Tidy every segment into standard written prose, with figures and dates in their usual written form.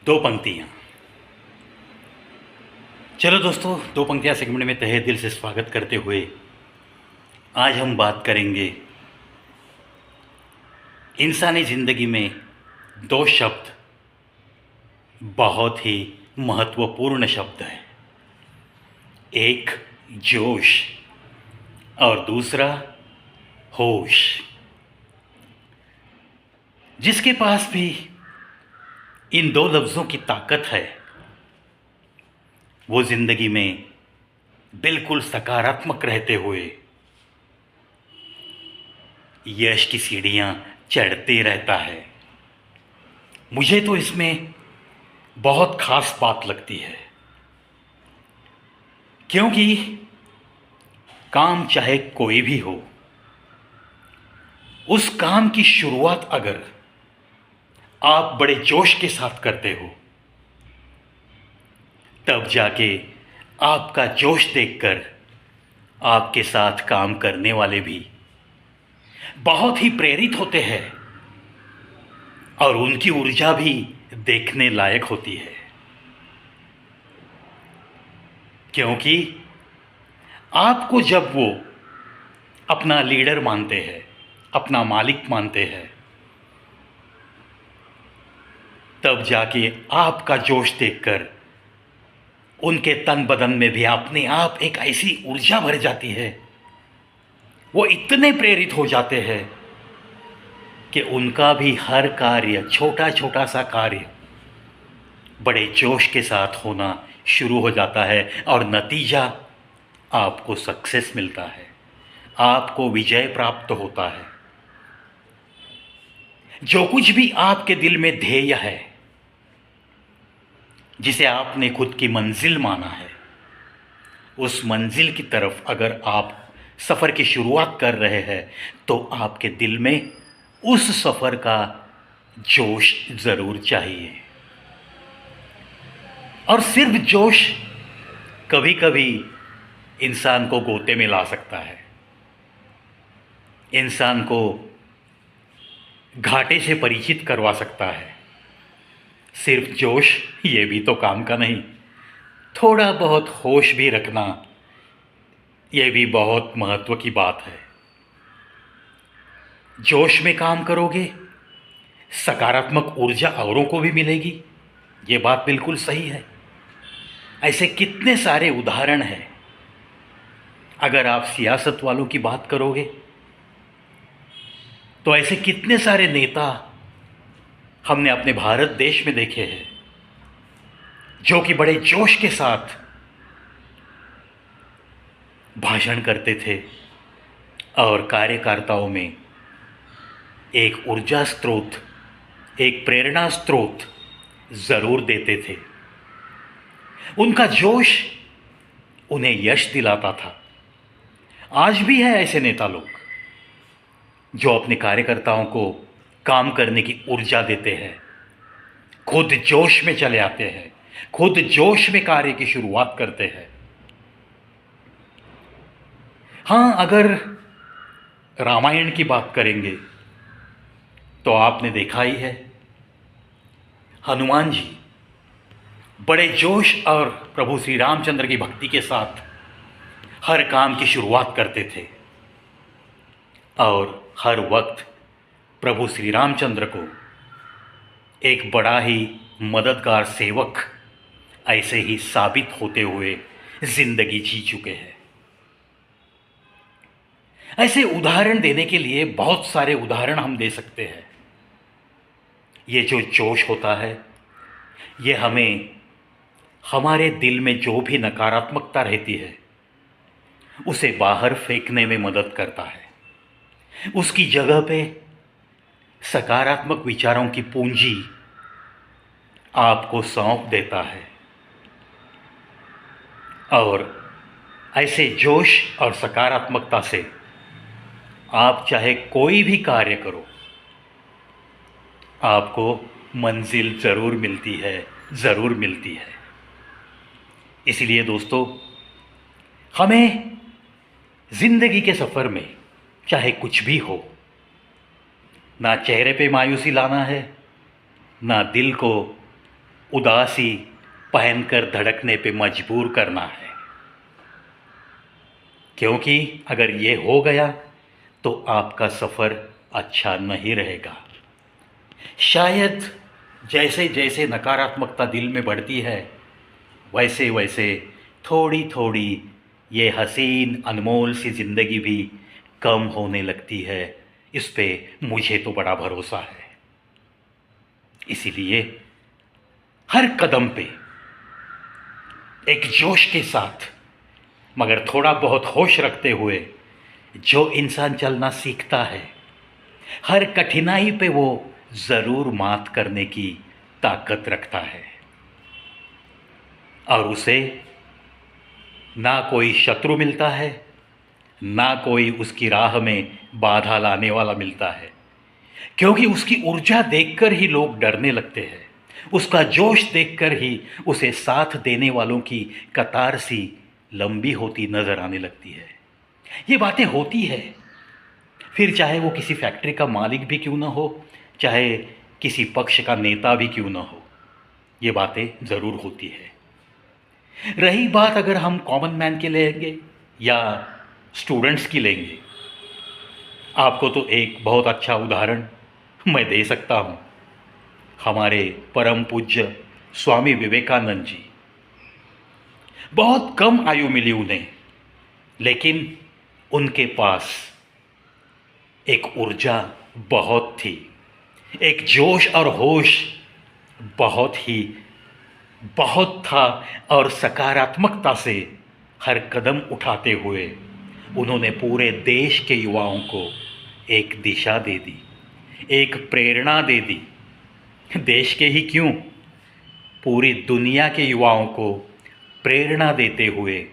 दो पंक्तियाँ। चलो दोस्तों, दो पंक्तियाँ सेगमेंट में तहे दिल से स्वागत करते हुए आज हम बात करेंगे इंसानी ज़िंदगी में दो शब्द बहुत ही महत्वपूर्ण शब्द हैं। एक जोश और दूसरा होश। जिसके पास भी इन दो लफ्ज़ों की ताकत है वो ज़िंदगी में बिल्कुल सकारात्मक रहते हुए यश की सीढ़ियाँ चढ़ते रहता है। मुझे तो इसमें बहुत ख़ास बात लगती है, क्योंकि काम चाहे कोई भी हो, उस काम की शुरुआत अगर आप बड़े जोश के साथ करते हो, तब जाके आपका जोश देखकर आपके साथ काम करने वाले भी बहुत ही प्रेरित होते हैं और उनकी ऊर्जा भी देखने लायक होती है। क्योंकि आपको जब वो अपना लीडर मानते हैं, अपना मालिक मानते हैं, तब जाके आपका जोश देखकर उनके तन बदन में भी अपने आप एक ऐसी ऊर्जा भर जाती है। वो इतने प्रेरित हो जाते हैं कि उनका भी हर कार्य, छोटा छोटा सा कार्य बड़े जोश के साथ होना शुरू हो जाता है और नतीजा आपको सक्सेस मिलता है, आपको विजय प्राप्त होता है। जो कुछ भी आपके दिल में ध्येय है, जिसे आपने खुद की मंजिल माना है, उस मंजिल की तरफ अगर आप सफ़र की शुरुआत कर रहे हैं तो आपके दिल में उस सफ़र का जोश ज़रूर चाहिए। और सिर्फ जोश कभी कभी इंसान को गोते में ला सकता है, इंसान को घाटे से परिचित करवा सकता है। सिर्फ जोश ये भी तो काम का नहीं, थोड़ा बहुत होश भी रखना ये भी बहुत महत्व की बात है। जोश में काम करोगे, सकारात्मक ऊर्जा औरों को भी मिलेगी, ये बात बिल्कुल सही है। ऐसे कितने सारे उदाहरण हैं। अगर आप सियासत वालों की बात करोगे तो ऐसे कितने सारे नेता हमने अपने भारत देश में देखे हैं जो कि बड़े जोश के साथ भाषण करते थे और कार्यकर्ताओं में एक ऊर्जा स्रोत, एक प्रेरणा स्रोत ज़रूर देते थे। उनका जोश उन्हें यश दिलाता था। आज भी है ऐसे नेता लोग जो अपने कार्यकर्ताओं को काम करने की ऊर्जा देते हैं, खुद जोश में चले आते हैं, खुद जोश में कार्य की शुरुआत करते हैं। हाँ, अगर रामायण की बात करेंगे तो आपने देखा ही है, हनुमान जी बड़े जोश और प्रभु श्री रामचंद्र की भक्ति के साथ हर काम की शुरुआत करते थे और हर वक्त प्रभु श्री रामचंद्र को एक बड़ा ही मददगार सेवक ऐसे ही साबित होते हुए जिंदगी जी चुके हैं। ऐसे उदाहरण देने के लिए बहुत सारे उदाहरण हम दे सकते हैं। ये जो जोश होता है ये हमें हमारे दिल में जो भी नकारात्मकता रहती है उसे बाहर फेंकने में मदद करता है। उसकी जगह पे सकारात्मक विचारों की पूंजी आपको सौंप देता है और ऐसे जोश और सकारात्मकता से आप चाहे कोई भी कार्य करो, आपको मंजिल ज़रूर मिलती है, ज़रूर मिलती है। इसलिए दोस्तों, हमें ज़िंदगी के सफ़र में चाहे कुछ भी हो, ना चेहरे पे मायूसी लाना है, ना दिल को उदासी पहनकर धड़कने पे मजबूर करना है। क्योंकि अगर ये हो गया तो आपका सफ़र अच्छा नहीं रहेगा। शायद जैसे जैसे नकारात्मकता दिल में बढ़ती है वैसे वैसे थोड़ी थोड़ी ये हसीन अनमोल सी ज़िंदगी भी कम होने लगती है। इस पे मुझे तो बड़ा भरोसा है। इसीलिए हर कदम पे एक जोश के साथ मगर थोड़ा बहुत होश रखते हुए जो इंसान चलना सीखता है, हर कठिनाई पे वो ज़रूर मात करने की ताकत रखता है और उसे ना कोई शत्रु मिलता है, ना कोई उसकी राह में बाधा लाने वाला मिलता है। क्योंकि उसकी ऊर्जा देखकर ही लोग डरने लगते हैं, उसका जोश देखकर ही उसे साथ देने वालों की कतार सी लंबी होती नज़र आने लगती है। ये बातें होती है, फिर चाहे वो किसी फैक्ट्री का मालिक भी क्यों ना हो, चाहे किसी पक्ष का नेता भी क्यों ना हो, ये बातें ज़रूर होती है। रही बात अगर हम कॉमन मैन की लेंगे या स्टूडेंट्स की लेंगे, आपको तो एक बहुत अच्छा उदाहरण मैं दे सकता हूँ। हमारे परम पूज्य स्वामी विवेकानंद जी, बहुत कम आयु मिली उन्हें, लेकिन उनके पास एक ऊर्जा बहुत थी, एक जोश और होश बहुत था और सकारात्मकता से हर कदम उठाते हुए उन्होंने पूरे देश के युवाओं को एक दिशा दे दी, एक प्रेरणा दे दी। देश के ही क्यों, पूरी दुनिया के युवाओं को प्रेरणा देते हुए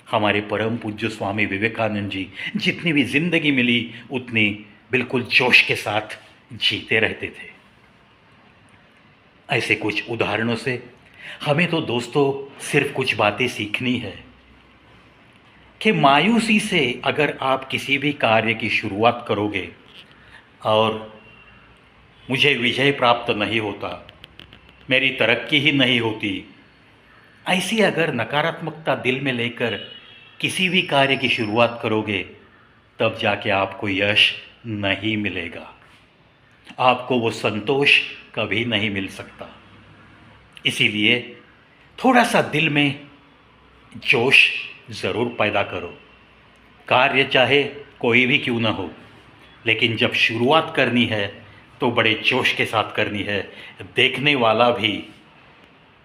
हमारे परम पूज्य स्वामी विवेकानंद जी जितनी भी ज़िंदगी मिली उतनी बिल्कुल जोश के साथ जीते रहते थे। ऐसे कुछ उदाहरणों से हमें तो दोस्तों सिर्फ कुछ बातें सीखनी है कि मायूसी से अगर आप किसी भी कार्य की शुरुआत करोगे और मुझे विजय प्राप्त नहीं होता, मेरी तरक्की ही नहीं होती, ऐसी अगर नकारात्मकता दिल में लेकर किसी भी कार्य की शुरुआत करोगे, तब जाके आपको यश नहीं मिलेगा, आपको वो संतोष कभी नहीं मिल सकता। इसीलिए थोड़ा सा दिल में जोश ज़रूर पैदा करो। कार्य चाहे कोई भी क्यों ना हो, लेकिन जब शुरुआत करनी है तो बड़े जोश के साथ करनी है। देखने वाला भी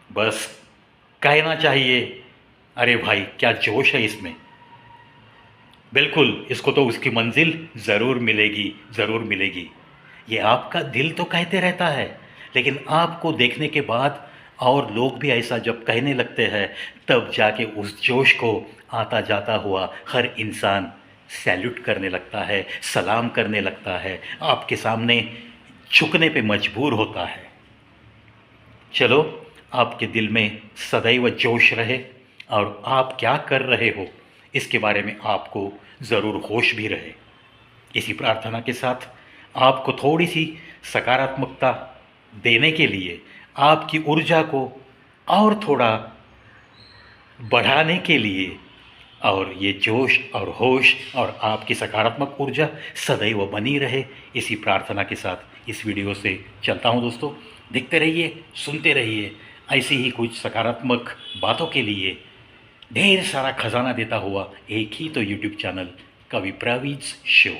बस कहना चाहिए, अरे भाई क्या जोश है इसमें। बिल्कुल, इसको तो उसकी मंजिल ज़रूर मिलेगी, ज़रूर मिलेगी। ये आपका दिल तो कहते रहता है, लेकिन आपको देखने के बाद और लोग भी ऐसा जब कहने लगते हैं, तब जाके उस जोश को आता जाता हुआ हर इंसान सैल्यूट करने लगता है, सलाम करने लगता है, आपके सामने झुकने पे मजबूर होता है। चलो, आपके दिल में सदैव जोश रहे और आप क्या कर रहे हो इसके बारे में आपको ज़रूर होश भी रहे। इसी प्रार्थना के साथ आपको थोड़ी सी सकारात्मकता देने के लिए, आपकी ऊर्जा को और थोड़ा बढ़ाने के लिए, और ये जोश और होश और आपकी सकारात्मक ऊर्जा सदैव बनी रहे, इसी प्रार्थना के साथ इस वीडियो से चलता हूँ दोस्तों। देखते रहिए, सुनते रहिए, ऐसी ही कुछ सकारात्मक बातों के लिए ढेर सारा खजाना देता हुआ एक ही तो यूट्यूब चैनल कवि प्रवीज़ शो।